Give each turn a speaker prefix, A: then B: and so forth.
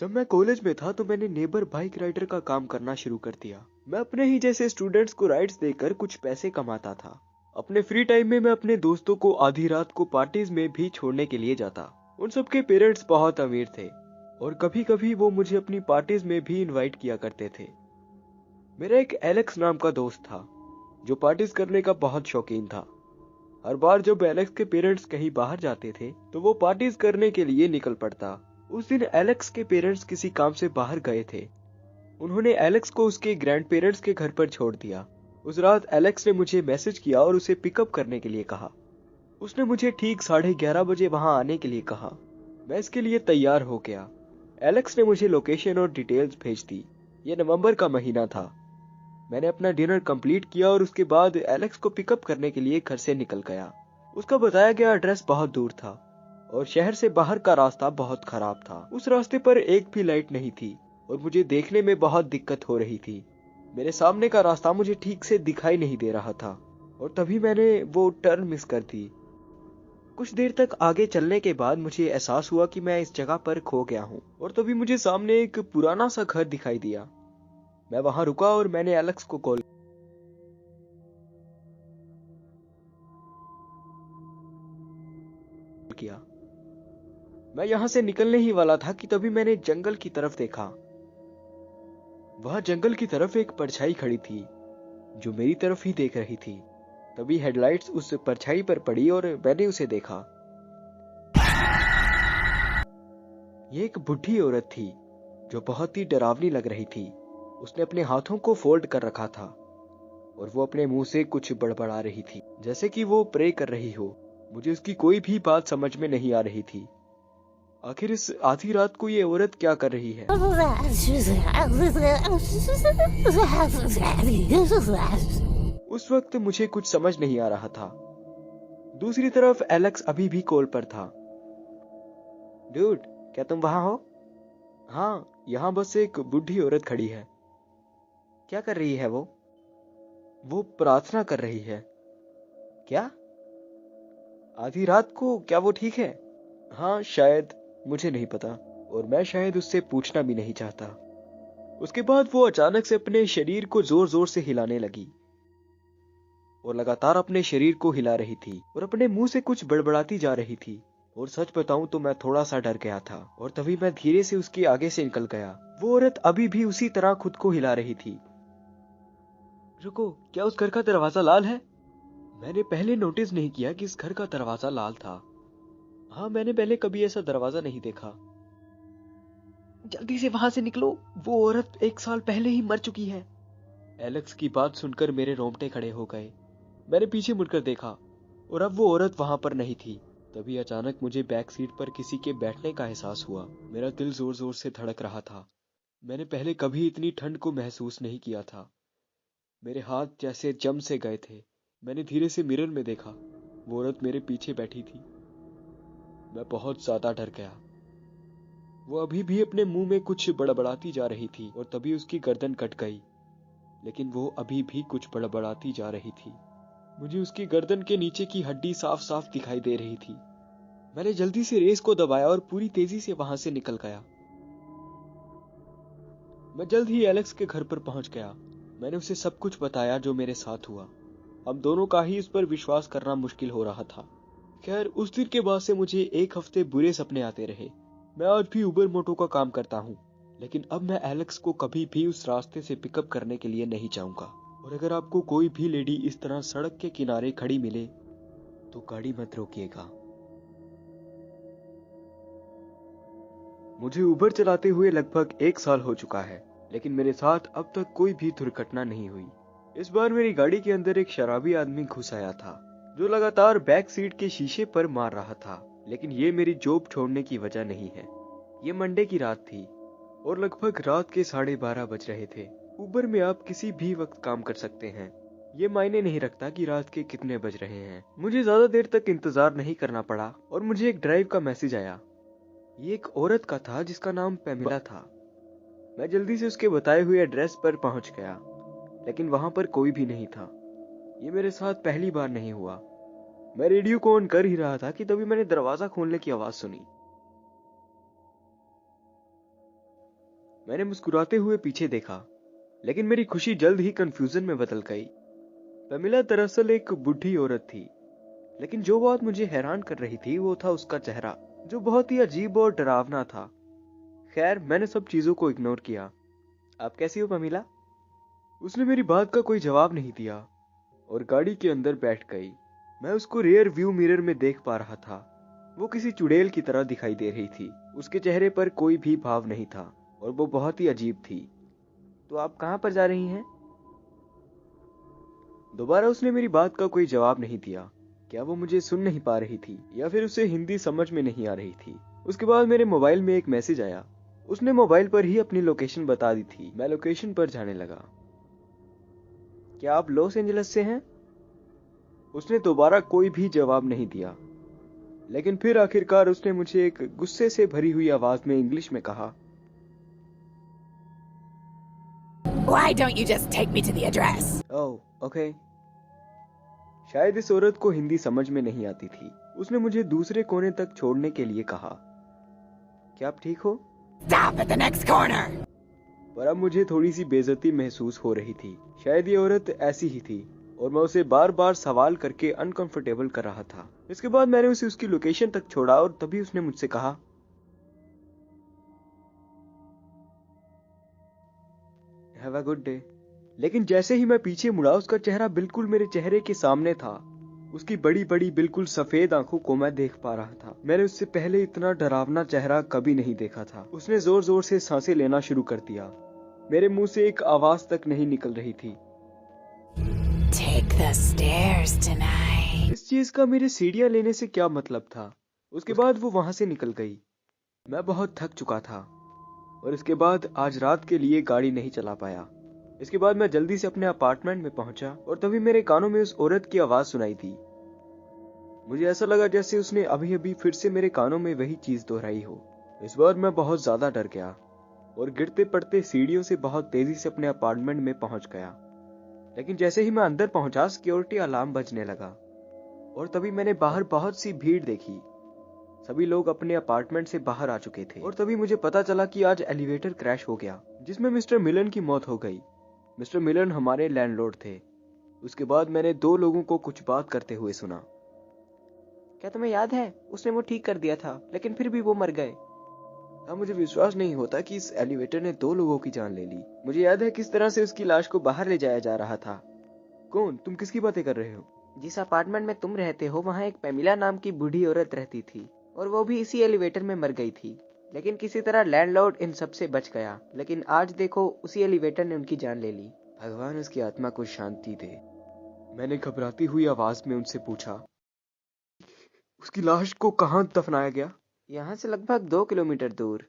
A: जब मैं कॉलेज में था तो मैंने नेबर बाइक राइडर का काम करना शुरू कर दिया। मैं अपने ही जैसे स्टूडेंट्स को राइड्स देकर कुछ पैसे कमाता था। अपने फ्री टाइम में मैं अपने दोस्तों को आधी रात को पार्टीज में भी छोड़ने के लिए जाता। उन सबके पेरेंट्स बहुत अमीर थे और कभी कभी वो मुझे अपनी पार्टीज में भी इनवाइट किया करते थे। मेरा एक एलेक्स नाम का दोस्त था जो पार्टीज करने का बहुत शौकीन था। हर बार जब एलेक्स के पेरेंट्स कहीं बाहर जाते थे तो वो पार्टीज करने के लिए निकल पड़ता। उस दिन एलेक्स के पेरेंट्स किसी काम से बाहर गए थे। उन्होंने एलेक्स को उसके ग्रैंड पेरेंट्स के घर पर छोड़ दिया। उस रात एलेक्स ने मुझे मैसेज किया और उसे पिकअप करने के लिए कहा। उसने मुझे ठीक 11:30 बजे वहां आने के लिए कहा। मैं इसके लिए तैयार हो गया। एलेक्स ने मुझे लोकेशन और डिटेल्स भेज दी। यह नवंबर का महीना था। मैंने अपना डिनर कंप्लीट किया और उसके बाद एलेक्स को पिकअप करने के लिए घर से निकल गया। उसका बताया गया एड्रेस बहुत दूर था और शहर से बाहर का रास्ता बहुत खराब था। उस रास्ते पर एक भी लाइट नहीं थी और मुझे देखने में बहुत दिक्कत हो रही थी। मेरे सामने का रास्ता मुझे ठीक से दिखाई नहीं दे रहा था और तभी मैंने वो टर्न मिस कर दी। कुछ देर तक आगे चलने के बाद मुझे एहसास हुआ कि मैं इस जगह पर खो गया हूँ और तभी मुझे सामने एक पुराना सा घर दिखाई दिया। मैं वहां रुका और मैंने एलेक्स को कॉल किया। मैं यहां से निकलने ही वाला था कि तभी मैंने जंगल की तरफ देखा। वहां जंगल की तरफ एक परछाई खड़ी थी जो मेरी तरफ ही देख रही थी। तभी हेडलाइट्स उस परछाई पर पड़ी और मैंने उसे देखा। ये एक बुढ़ी औरत थी जो बहुत ही डरावनी लग रही थी। उसने अपने हाथों को फोल्ड कर रखा था और वो अपने मुंह से कुछ बड़बड़ा रही थी जैसे कि वो प्रे कर रही हो। मुझे उसकी कोई भी बात समझ में नहीं आ रही थी। आखिर इस आधी रात को ये औरत क्या कर रही है। उस वक्त मुझे कुछ समझ नहीं आ रहा था। दूसरी तरफ एलेक्स अभी भी कॉल पर था। डूड, क्या तुम वहां हो? हाँ, यहाँ बस एक बूढ़ी औरत खड़ी है। क्या कर रही है वो? वो प्रार्थना कर रही है। क्या? आधी रात को क्या वो ठीक है? हाँ शायद, मुझे नहीं पता और मैं शायद उससे पूछना भी नहीं चाहता। उसके बाद वो अचानक से अपने शरीर को जोर जोर से हिलाने लगी और लगातार अपने शरीर को हिला रही थी और अपने मुंह से कुछ बड़बड़ाती जा रही थी। और सच बताऊं तो मैं थोड़ा सा डर गया था और तभी मैं धीरे से उसके आगे से निकल गया। वो औरत अभी भी उसी तरह खुद को हिला रही थी। रुको, क्या उस घर का दरवाजा लाल है? मैंने पहले नोटिस नहीं किया कि इस घर का दरवाजा लाल था। हाँ, मैंने पहले कभी ऐसा दरवाजा नहीं देखा। जल्दी से वहां से निकलो, वो औरत 1 साल पहले ही मर चुकी है। एलेक्स की बात सुनकर मेरे रोंगटे खड़े हो गए। मैंने पीछे मुड़कर देखा और अब वो औरत वहां पर नहीं थी। तभी अचानक मुझे बैक सीट पर किसी के बैठने का एहसास हुआ। मेरा दिल जोर जोर से धड़क रहा था। मैंने पहले कभी इतनी ठंड को महसूस नहीं किया था। मेरे हाथ जैसे जम से गए थे। मैंने धीरे से मिरर में देखा। वो औरत मेरे पीछे बैठी थी। मैं बहुत ज्यादा डर गया। वो अभी भी अपने मुंह में कुछ बड़बड़ाती जा रही थी और तभी उसकी गर्दन कट गई। लेकिन वो अभी भी कुछ बड़बड़ाती जा रही थी। मुझे उसकी गर्दन के नीचे की हड्डी साफ साफ दिखाई दे रही थी। मैंने जल्दी से रेस को दबाया और पूरी तेजी से वहां से निकल गया। मैं जल्द ही एलेक्स के घर पर पहुंच गया। मैंने उसे सब कुछ बताया जो मेरे साथ हुआ। हम दोनों का ही इस पर विश्वास करना मुश्किल हो रहा था। खैर, उस दिन के बाद से मुझे 1 हफ्ते बुरे सपने आते रहे। मैं आज भी उबर मोटो का काम करता हूँ, लेकिन अब मैं एलेक्स को कभी भी उस रास्ते से पिकअप करने के लिए नहीं जाऊंगा। और अगर आपको कोई भी लेडी इस तरह सड़क के किनारे खड़ी मिले तो गाड़ी मत रोकिएगा। मुझे उबर चलाते हुए लगभग 1 साल हो चुका है, लेकिन मेरे साथ अब तक कोई भी दुर्घटना नहीं हुई। इस बार मेरी गाड़ी के अंदर एक शराबी आदमी घुस आया था जो लगातार बैक सीट के शीशे पर मार रहा था। लेकिन ये मेरी जॉब छोड़ने की वजह नहीं है। ये मंडे की रात थी और लगभग रात के 12:30 बज रहे थे। उबर में आप किसी भी वक्त काम कर सकते हैं। ये मायने नहीं रखता कि रात के कितने बज रहे हैं। मुझे ज्यादा देर तक इंतजार नहीं करना पड़ा और मुझे एक ड्राइव का मैसेज आया। ये एक औरत का था जिसका नाम पेमिला था। मैं जल्दी से उसके बताए हुए एड्रेस पर पहुंच गया, लेकिन वहां पर कोई भी नहीं था। ये मेरे साथ पहली बार नहीं हुआ। मैं रेडियो को ऑन कर ही रहा था कि तभी मैंने दरवाजा खोलने की आवाज सुनी। मैंने मुस्कुराते हुए पीछे देखा, लेकिन मेरी खुशी जल्द ही कंफ्यूजन में बदल गई। पमीला दरअसल एक बूढ़ी औरत थी, लेकिन जो बात मुझे हैरान कर रही थी वो था उसका चेहरा, जो बहुत ही अजीब और डरावना था। खैर, मैंने सब चीजों को इग्नोर किया। आप कैसी हो पमीला? उसने मेरी बात का कोई जवाब नहीं दिया और गाड़ी के अंदर बैठ गई। मैं उसको रियर व्यू मिरर में देख पा रहा था। वो किसी चुड़ैल की तरह दिखाई दे रही थी। उसके चेहरे पर कोई भी भाव नहीं था और वो बहुत ही अजीब थी। तो आप कहां पर जा रही हैं? दोबारा उसने मेरी बात का कोई जवाब नहीं दिया। क्या वो मुझे सुन नहीं पा रही थी या फिर उसे हिंदी समझ में नहीं आ रही थी? उसके बाद मेरे मोबाइल में एक मैसेज आया। उसने मोबाइल पर ही अपनी लोकेशन बता दी थी। मैं लोकेशन पर जाने लगा। क्या आप लॉस एंजलिस से हैं? उसने दोबारा कोई भी जवाब नहीं दिया, लेकिन फिर आखिरकार उसने मुझे एक गुस्से से भरी हुई आवाज में इंग्लिश में कहा,
B: Why don't you just take me to the address?
A: Oh okay. शायद इस औरत को हिंदी समझ में नहीं आती थी। उसने मुझे दूसरे कोने तक छोड़ने के लिए कहा। क्या आप ठीक हो?
B: Stop at the next corner.
A: पर अब मुझे थोड़ी सी बेइज्जती महसूस हो रही थी। शायद ये औरत ऐसी ही थी और मैं उसे बार बार सवाल करके अनकंफर्टेबल कर रहा था। इसके बाद मैंने उसे उसकी लोकेशन तक छोड़ा और तभी उसने मुझसे कहा, हैव अ गुड डे। लेकिन जैसे ही मैं पीछे मुड़ा, उसका चेहरा बिल्कुल मेरे चेहरे के सामने था। उसकी बड़ी बड़ी बिल्कुल सफेद आंखों को मैं देख पा रहा था। मैंने उससे पहले इतना डरावना चेहरा कभी नहीं देखा था। उसने जोर जोर से सांसें लेना शुरू कर दिया। मेरे मुंह से एक आवाज तक नहीं निकल रही थी।
B: Take the stairs tonight.
A: इस चीज का मेरे सीढ़ियां लेने से क्या मतलब था? उसके बाद वो वहां से निकल गई। मैं बहुत थक चुका था और इसके बाद आज रात के लिए गाड़ी नहीं चला पाया। इसके बाद मैं जल्दी से अपने अपार्टमेंट में पहुंचा और तभी मेरे कानों में उस औरत की आवाज सुनाई दी। मुझे ऐसा लगा जैसे उसने अभी अभी फिर से मेरे कानों में वही चीज दोहराई हो। इस बार मैं बहुत ज्यादा डर गया और गिरते पड़ते सीढ़ियों से बहुत तेजी से अपने अपार्टमेंट में पहुंच गया। लेकिन जैसे ही मैं अंदर पहुंचा, सिक्योरिटी अलार्म बजने लगा और तभी मैंने बाहर बहुत सी भीड़ देखी। सभी लोग अपने अपार्टमेंट से बाहर आ चुके थे और तभी मुझे पता चला कि आज एलिवेटर क्रैश हो गया, जिसमें मिस्टर मिलन की मौत हो गई। मिस्टर मिलन हमारे लैंडलॉर्ड थे। उसके बाद मैंने दो लोगों को कुछ बात करते हुए सुना। क्या तुम्हें याद है, उसने वो ठीक कर दिया था, लेकिन फिर भी वो मर गए। अब मुझे विश्वास नहीं होता कि इस एलिवेटर ने दो लोगों की जान ले ली। मुझे याद है किस तरह से उसकी लाश को बाहर ले जाया जा रहा था। कौन? तुम किसकी बातें कर रहे हो? जिस अपार्टमेंट में तुम रहते हो, वहाँ एक पेमिला नाम की बूढ़ी औरत रहती थी और वो भी इसी एलिवेटर में मर गई थी। लेकिन किसी तरह लैंडलॉर्ड इन सब से बच गया। लेकिन आज देखो, उसी एलिवेटर ने उनकी जान ले ली। भगवान उसकी आत्मा को शांति दे। मैंने घबराती हुई आवाज में उनसे पूछा, उसकी लाश को कहाँ दफनाया गया? यहाँ से लगभग 2 किलोमीटर दूर।